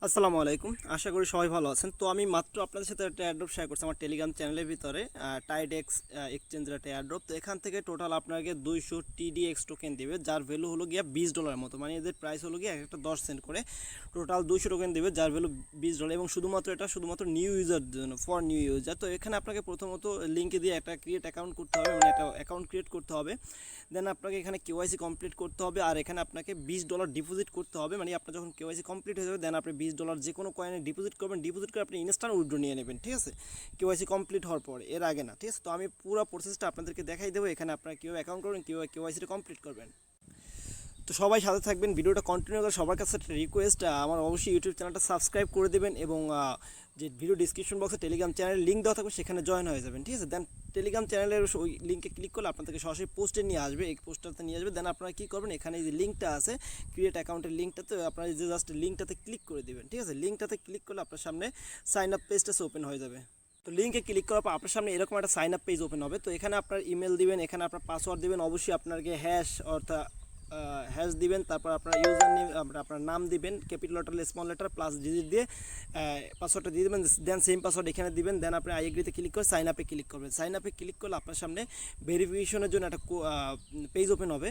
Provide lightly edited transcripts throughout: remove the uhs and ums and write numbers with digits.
আসসালামু আলাইকুম। আশা করি সবাই ভালো আছেন। তো আমি মাত্র আপনাদের সাথে একটা এয়ারড্রপ শেয়ার করছি আমার টেলিগ্রাম চ্যানেলের ভিতরে। TDX এক্সচেঞ্জের একটা এয়ারড্রপ। তো এখান থেকে টোটাল আপনাকে 200 TDX টোকেন দিবে, যার ভ্যালু হলো গিয়া $20 মতো। মানে এদের প্রাইস হলো গিয়া একটা 10 সেন্ট করে। টোটাল 200 টোকেন দিবে, যার ভ্যালু $20 এবং শুধুমাত্র নিউ ইউজারদের জন্য, ফর নিউ ইউজার। তো এখানে আপনাকে প্রথমত লিঙ্কে দিয়ে একটা ক্রিয়েট অ্যাকাউন্ট করতে হবে, মানে একটা অ্যাকাউন্ট ক্রিয়েট করতে হবে। দেন আপনাকে এখানে কেওয়াইসি কমপ্লিট করতে হবে, আর এখানে আপনাকে $20 ডিপোজিট করতে হবে। মানে আপনার যখন কেওয়াইসি কমপ্লিট হয়ে যাবে দেন আপনি $20 যে কোনো কয়েনে ডিপোজিট করবেন, ডিপোজিট করে আপনি ইনস্ট্যান্ট উইথড্র নিয়ে নেবেন, ঠিক আছে, কেওয়াইসি কমপ্লিট হওয়ার পর, এর আগে না, ঠিক আছে। তো আমি পুরো প্রসেসটা আপনাদেরকে দেখাই দেবো। এখানে আপনারা কীভাবে অ্যাকাউন্ট করবেন, কীভাবে কেওয়াইসিটা কমপ্লিট করবেন। তো সবাই সাথে থাকবেন, ভিডিওটা কন্টিনিউ করে। সবার কাছে একটা রিকোয়েস্ট, আমার অবশ্যই ইউটিউব চ্যানেলটা সাবস্ক্রাইব করে দেবেন এবং যে ভিডিও ডিসক্রিপশন বক্সে টেলিগ্রাম চ্যানেলের লিঙ্ক দেওয়া থাকবে, সেখানে জয়েন হয়ে যাবেন, ঠিক আছে। দেন টেলিগ্রাম চ্যানেলের ওই লিঙ্কে ক্লিক করলে আপনাদেরকে সরাসরি পোস্টে নিয়ে আসবে, এই পোস্টারতে নিয়ে আসবে। দেন আপনারা কী করবেন, এখানে যে লিঙ্কটা আছে ক্রিয়েট অ্যাকাউন্টের লিঙ্কটাতে আপনারা যে জাস্ট লিঙ্কটাতে ক্লিক করে দেবেন, ঠিক আছে। লিঙ্কটাতে ক্লিক করলে আপনার সামনে সাইন আপ পেজটা ওপেন হয়ে যাবে। তো লিঙ্কে ক্লিক করার পর আপনার সামনে এরকম একটা সাইন আপ পেজ ওপেন হবে। তো এখানে আপনার ইমেল দিবেন, এখানে আপনার পাসওয়ার্ড দিবেন, অবশ্যই আপনাকে হ্যাশ দিবেন, তারপর আপনার ইউজার নেম, আপনার নাম দিবেন, capital letter small letter plus digit দিয়ে পাসওয়ার্ডটা দিয়ে দেবেন। দেন সেম পাসওয়ার্ড এখানে দিবেন। দেন আপনি আই এগ্রিতে ক্লিক করে সাইন আপে ক্লিক করবেন। সাইন আপে ক্লিক করলে আপনার সামনে ভেরিফিকেশনের জন্য একটা পেজ ওপেন হবে।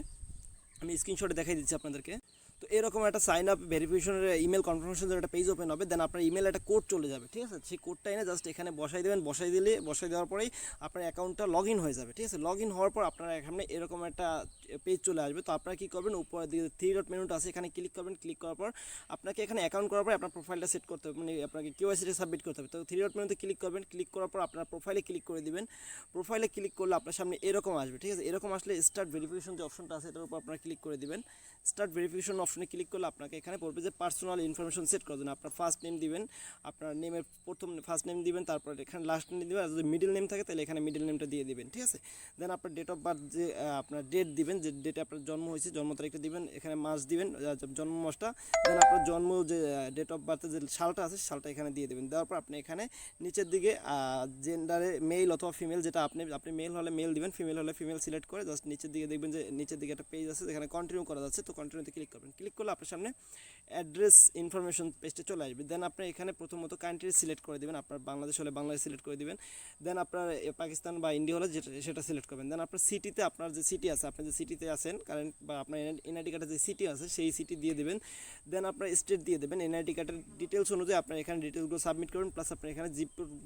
আমি স্ক্রিনশটে দেখাই দিচ্ছি আপনাদেরকে। তো এরকম একটা সাইন আপ ভেরিফিকেশনের ইমেল কনফার্মেশনের একটা পেজ ওপেন হবে। দেন আপনার ইমেল একটা কোড চলে যাবে, ঠিক আছে। সেই কোডটা এনে জাস্ট এখানে বসাই দেবেন। বসাই দেওয়ার পরেই আপনার অ্যাকাউন্টটা লগ ইন হয়ে যাবে, ঠিক আছে। লগ ইন হওয়ার পর আপনার এখানে এরকম একটা পেজ চলে আসবে। তো আপনারা কী করবেন, উপরে দিকে 3 ডট মেনুটা আছে, এখানে ক্লিক করবেন। ক্লিক করার পর আপনাকে এখানে অ্যাকাউন্ট করার পর আপনার প্রোফাইলটা সেট করতে হবে, মানে আপনাকে কেওয়াইসিটা সাবমিট করতে হবে। তো 3 ডট মেনুতে ক্লিক করবেন। ক্লিক করার পর আপনার প্রোফাইলে ক্লিক করে দিবেন। প্রোফাইলে ক্লিক করলে আপনার সামনে এরকম আসবে, ঠিক আছে। এরকম আসলে স্টার্ট ভেরিফিকেশন যে অপশনটা আছে এটার উপর আপনারা ক্লিক করে দিবেন। স্টার্ট ভেরিফিকেশন অপশনে ক্লিক করলে আপনাকে এখানে বলবে যে পার্সোনাল ইনফরমেশন সেট করে দেন। আপনার ফার্স্ট নেম দিবেন, আপনার নেমের প্রথম ফার্স্ট নেম দিবেন, তারপর এখানে লাস্ট নেম দিবেন। আর যদি মিডল নেম থাকে তাহলে এখানে মিডল নেমটা দিয়ে দিবেন, ঠিক আছে। দেন আপনার ডেট অফ বার্থ, যে আপনার ডেট দিবেন, যে ডেটে আপনার জন্ম হয়েছে জন্ম তারিখটা দিবেন, এখানে মাস দিবেন, জন্ম মাসটা। দেন আপনার জন্ম যে ডেট অফ বার্থের যে সালটা আছে সালটা এখানে দিয়ে দেবেন। দেওয়ার পর আপনি এখানে নিচের দিকে জেন্ডারে মেল অথবা ফিমেল, যেটা আপনি মেল হলে মেল দিবেন, ফিমেল হলে ফিমেল সিলেক্ট করে জাস্ট নিচের দিকে দেখবেন যে নিচের দিকে একটা পেজ আছে যেখানে কন্টিনিউ করা যাচ্ছে। তো কন্টিনিউতে ক্লিক করবেন। ক্লিক করলে আপনার সামনে অ্যাড্রেস ইনফরমেশন পেজটা চলে আসবে। দেন আপনি এখানে প্রথমত কান্ট্রি সিলেক্ট করে দেবেন, আপনার বাংলাদেশ হলে বাংলাদেশ সিলেক্ট করে দেবেন। দেন আপনার পাকিস্তান বা ইন্ডিয়া হলে সেটা সিলেক্ট করবেন। দেন আপনার সিটিতে, আপনার যে সিটি আছে, আপনি যে সিটিতে আছেন কারেন্ট, বা আপনার এনআইডি কার্ডের যে সিটি আছে সেই সিটি দিয়ে দেবেন। দেন আপনার স্টেট দিয়ে দেবেন। এনআইডি কার্ডের ডিটেলস অনুযায়ী আপনার এখানে ডিটেলসগুলো সাবমিট করবেন, প্লাস আপনি এখানে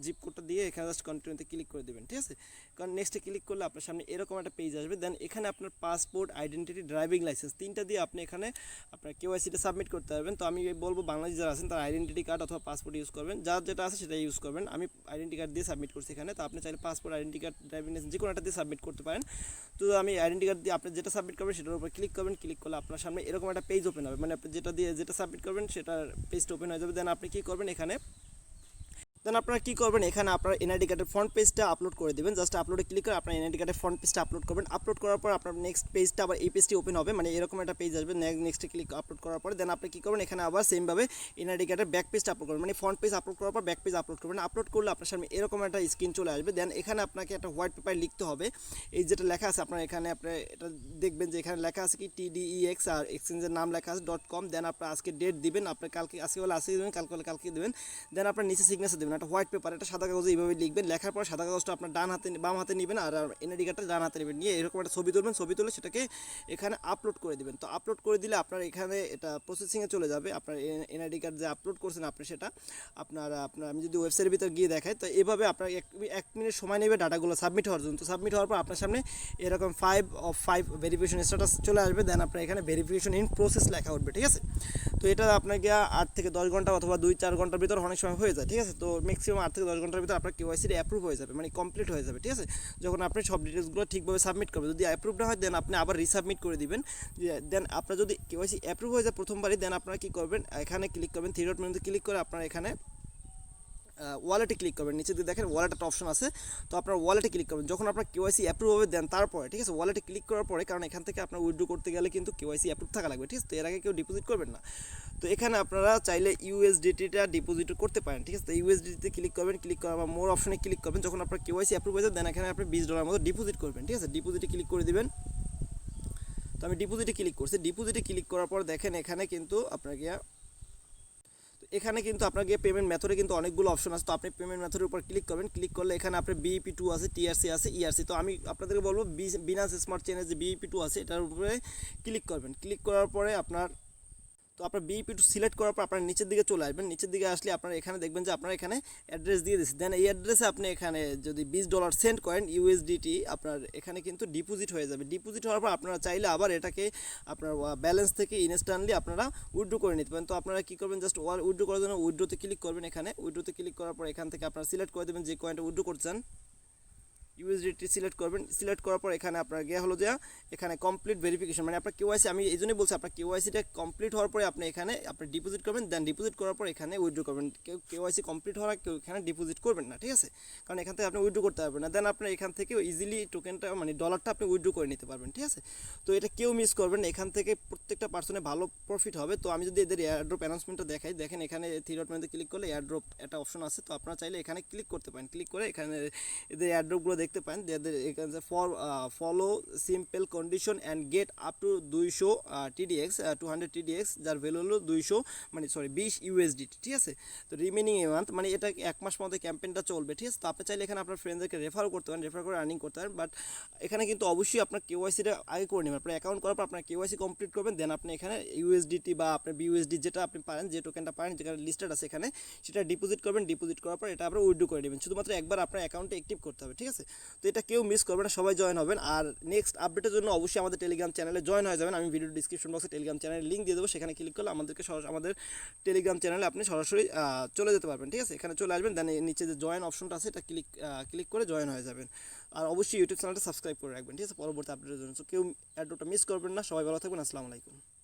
জিপ কোডটা দিয়ে এখানে জাস্ট কন্টিনিউতে ক্লিক করে দেবেন, ঠিক আছে। কারণ নেক্সটে ক্লিক করলে আপনার সামনে এরকম একটা পেজ আসবে। দেন এখানে আপনার পাসপোর্ট, আইডেন্টিটি, ড্রাইভিং লাইসেন্স তিনটা দিয়ে আপনি এখানে আপনার কেওয়াইসিটা সাবমিট করতে পারবেন। তো আমি বলবো বাংলাদেশ যারা আছেন তারা আইডেন্টিটি কার্ড অথবা পাসপোর্ট ইউজ করবেন, যার যেটা আছে সেটা ইউজ করবেন। আমি আইডেন্টি কার্ড দিয়ে সাবমিট করছি এখানে। তো আপনি চাইলে passport, identity card, driving licence যে কোনো একটা দিয়ে সাবমিট করতে পারেন। তো আমি আইডেন্টি কার্ড দিয়ে আপনি যেটা সাবমিট করবেন সেটার উপর ক্লিক করবেন। ক্লিক করলে আপনার সামনে এরকম একটা পেজ ওপেন হবে, মানে আপনি যেটা সাবমিট করবেন সেটার পেজটা ওপেন হয়ে যাবে। দেন আপনি কী করবেন, আপনারা কী করবেন, এখানে আপনার এনআইডি কার্ডের ফ্রন্ট পেজটা আপলোড করে দেবেন। জাস্ট আপলোডে ক্লিক করে আপনার এনআইডি কার্ডের ফ্রন্ট পেজটা আপলোড করবেন। আপলোড করার পর আপনার নেক্সট পেজটা আবার এই পেজটি ওপেন হবে, মানে এরকম একটা পেজ আসবে। নেক্সটে ক্লিক আপলোড করার পরে দেন আপনি কী করবেন, এখানে আবার সেমভাবে এনআইডি কার্ডের ব্যাক পেজটা আপলোড করবেন, মানে ফ্রন্ট পেজ আপলোড করার পর ব্যাক পেজ আপলোড করবেন। আপলোড করলে আপনার সামনে এরকম একটা স্ক্রিন চলে আসবে। দেন এখানে আপনাকে একটা হোয়াইট পেপার লিখতে হবে, এই যেটা লেখা আছে আপনার এখানে, আপনি এটা দেখবেন যে এখানে লেখা আছে কি TDX, আর এক্সচেঞ্জের নাম লেখা আছে .com। দেন আপনার আজকে ডেট দিবেন, আপনার আজকে হলে আজকে দেবেন, কালকে হলে কালকে দেবেন। দেন আপনার নিচে সিগনেচার দেবেন, একটা হোয়াইট পেপার, এটা সাদা কাগজে এইভাবে লিখবেন। লেখার পর সাদা কাগজটা আপনার বাম হাতে নেবেন, আর এনআইডি কার্ডটা ডান হাতে নেবেন। নিয়ে এরকম একটা ছবি তুলবেন, ছবি তুলে সেটাকে এখানে আপলোড করে দেবেন। তো আপলোড করে দিলে আপনার এখানে এটা প্রসেসিংয়ে চলে যাবে। আপনার এনআইডি কার্ড যে আপলোড করছেন আপনি সেটা আপনার আমি যদি ওয়েবসাইটের ভিতর গিয়ে দেখাই, তো এভাবে আপনার 1 মিনিট সময় নেবে ডাটাগুলো সাবমিট হওয়ার জন্য। তো সাবমিট হওয়ার পর আপনার সামনে এরকম 5 of 5 ভেরিফিকেশন স্ট্যাটাস চলে আসবে। দেন আপনার এখানে ভেরিফিকেশন ইন প্রসেস লেখা উঠবে, ঠিক আছে। তো এটা আপনাকে 8 থেকে 10 ঘন্টা অথবা 2-4 ঘন্টার ভিতর অনেক সময় হয়ে যায়, ঠিক আছে। তো ম্যাক্সিমাম 8 থেকে 10 ঘন্টার ভিতর আপনার কেওয়াইসি অ্যাপ্রুভ হয়ে যাবে, মানে কমপ্লিট হয়ে যাবে, ঠিক আছে। যখন আপনি সব ডিটেলসগুলো ঠিকভাবে সাবমিট করবেন, যদি অ্যাপ্রুভ না হয় দেন আপনি আবার রিসাবমিট করে দিবেন। দেন আপনার যদি কেওয়াইসি অ্যাপ্রুভ হয়ে যায় প্রথমবারই, দেন আপনারা কী করবেন, এখানে ক্লিক করবেন, 3 ডট মেনুতে ক্লিক করে আপনার এখানে ওয়ালেটে ক্লিক করবেন। নিচে দিয়ে দেখেন ওয়ালেট একটা অপশন আছে, তো আপনার ওয়ালেটে ক্লিক করবেন। যখন আপনার কেওয়াইসি অ্যাপ্রুভ হবে দেন তারপরে, ঠিক আছে, ওয়ালেটে ক্লিক করার পরে, কারণ এখান থেকে আপনার উইথড্র করতে গেলে কিন্তু কেওয়াইসি অ্যাপ্রুভ থাকা লাগবে, ঠিক আছে। তো এর আগে কেউ ডিপোজিট করবেন না। তো এখানে আপনারা চাইলে ইউএসডিটিটা ডিপোজিট করতে পারেন, ঠিক আছে। তো ইউএসডিটিতে ক্লিক করবেন, ক্লিক করার পর মোর অপশনে ক্লিক করবেন। যখন আপনার কেওয়াইসি অ্যাপ্রুভ হয়ে যায় দেন এখানে আপনি $20 মতো ডিপোজিট করবেন, ঠিক আছে। ডিপোজিটে ক্লিক করে দিবেন। তো আমি ডিপোজিটে ক্লিক করছি। ডিপোজিটে ক্লিক করার পর দেখেন এখানে কিন্তু আপনাকে এখানে কিন্তু আপনার গিয়ে পেমেন্ট মেথডে কিন্তু অনেকগুলো অপশন আছে। তো আপনি পেমেন্ট মেথডের উপর ক্লিক করবেন, ক্লিক করলে এখানে আপনার বিইপি2 আছে, টিআরসি আছে, ইআরসি। তো আমি আপনাদেরকে বলবো বিনান্স স্মার্ট চেনের যে বিইপি2 আছে এটার উপরে ক্লিক করবেন। ক্লিক করার পরে আপনার বিইপি2 সিলেক্ট করার পর আপনার নিচের দিকে চলে আসবেন। নিচের দিকে আসলে আপনারা এখানে দেখবেন যে আপনারা এখানে অ্যাড্রেস দিয়ে দিচ্ছেন। দেন এই অ্যাড্রেসে আপনি এখানে যদি $20 সেন্ড করেন ইউএসডিটি, আপনার এখানে কিন্তু ডিপোজিট হয়ে যাবে। ডিপোজিট হওয়ার পর আপনারা চাইলে আবার এটাকে আপনার ব্যালেন্স থেকে ইনস্ট্যান্টলি আপনারা উইথড্র করে নিতে পারেন। তো আপনারা কী করবেন, জাস্ট উইথড্র করার জন্য উইথড্রোতে ক্লিক করবেন। এখানে উইথড্রোতে ক্লিক করার পর এখান থেকে আপনারা সিলেক্ট করে দেবেন যে কয়েনটা উইথড্র করছেন, ইউএসডিটি সিলেক্ট করবেন। সিলেক্ট করার পর এখানে আপনার গিয়ে হলো যে এখানে কমপ্লিট ভেরিফিকেশন, মানে আপনার কেওয়াইসি, আমি এই জন্যই বলছি আপনার কেওয়াইসিটা কমপ্লিট হওয়ার পরে আপনি এখানে আপনি ডিপোজিট করবেন। দেন ডিপোজিট করার পর এখানে উইথড্র করবেন। কেওয়াইসি কমপ্লিট হওয়ার কেউ এখানে ডিপোজিট করবেন না, ঠিক আছে, কারণ এখান থেকে আপনি উইথড্র করতে পারবেন না। দেন আপনার এখান থেকে ইজিলি টোকেনটা মানে ডলারটা আপনি উইথড্র করে নিতে পারবেন, ঠিক আছে। তো এটা কেউ মিস করবেন না, এখান থেকে প্রত্যেকটা পার্সনে ভালো প্রফিট হবে। তো আমি যদি এদের এয়ারড্রপ অ্যানাউন্সমেন্টটা দেখাই, দেখেন এখানে থ্রি ডট মেনুতে ক্লিক করলে এয়ারড্রপ একটা অপশন আছে। তো আপনারা চাইলে এখানে ক্লিক করতে পারেন। ক্লিক করে এখানে এদের এয়ারড্রপগুলো দেখতে পান। এদের এখানে follow simple condition and get up to 200 TDX 200 TDX, যার ভ্যালু হলো 200 মানে সরি 20 USDT, ঠিক আছে। তো রিমেনিং এ মান্থ মানে এটা 1 মাস মধ্যে ক্যাম্পেইনটা চলবে, ঠিক আছে। তো আপনি চাইলে এখানে আপনার ফ্রেন্ডদেরকে রেফারও করতে পারেন, রেফার করে আর্নিং করতে পারেন। বাট এখানে কিন্তু অবশ্যই আপনার কেওয়াইসিটা আগে করে নেবেন। আপনার অ্যাকাউন্ট করার পর আপনার কেওয়াইসি কমপ্লিট করবেন। দেন আপনি এখানে ইউএসডিটি বা আপনার বিউএসডি যেটা আপনি পারেন, যে টোকেনটা পারেন, যেখানে লিস্টেড আছে এখানে, সেটা ডিপোজিট করবেন। ডিপোজিট করার পর এটা আপনার উইথড্র করে নেবেন। শুধুমাত্র একবার আপনার অ্যাকাউন্টে অ্যাক্টিভ করতে হবে, ঠিক আছে। তো এটা কেউ মিস করবে না, সবাই জয়েন হবেন। আর নেক্সট আপডেটের জন্য অবশ্যই আমাদের টেলিগ্রাম চ্যানেলে জয়েন হয়ে যাবেন। আমি ভিডিও ডিসক্রিপশন বক্সে টেলিগ্রাম চ্যানেলের লিঙ্ক দিয়ে দেবো, সেখানে ক্লিক করলে আমাদেরকে আমাদের টেলিগ্রাম চ্যানেলে আপনি সরাসরি চলে যেতে পারবেন, ঠিক আছে। এখানে চলে আসবেন, দেন নিচে যে জয়েন অপশনটা আছে এটা ক্লিক করে জয়েন হয়ে যাবেন। আর অবশ্যই ইউটিউব চ্যানেলটা সাবস্ক্রাইব করে রাখবেন, ঠিক আছে, পরবর্তী আপডেটের জন্য। তো কেউ অ্যাডটা মিস করবেন না। সবাই ভালো থাকবেন। আসসালামু আলাইকুম।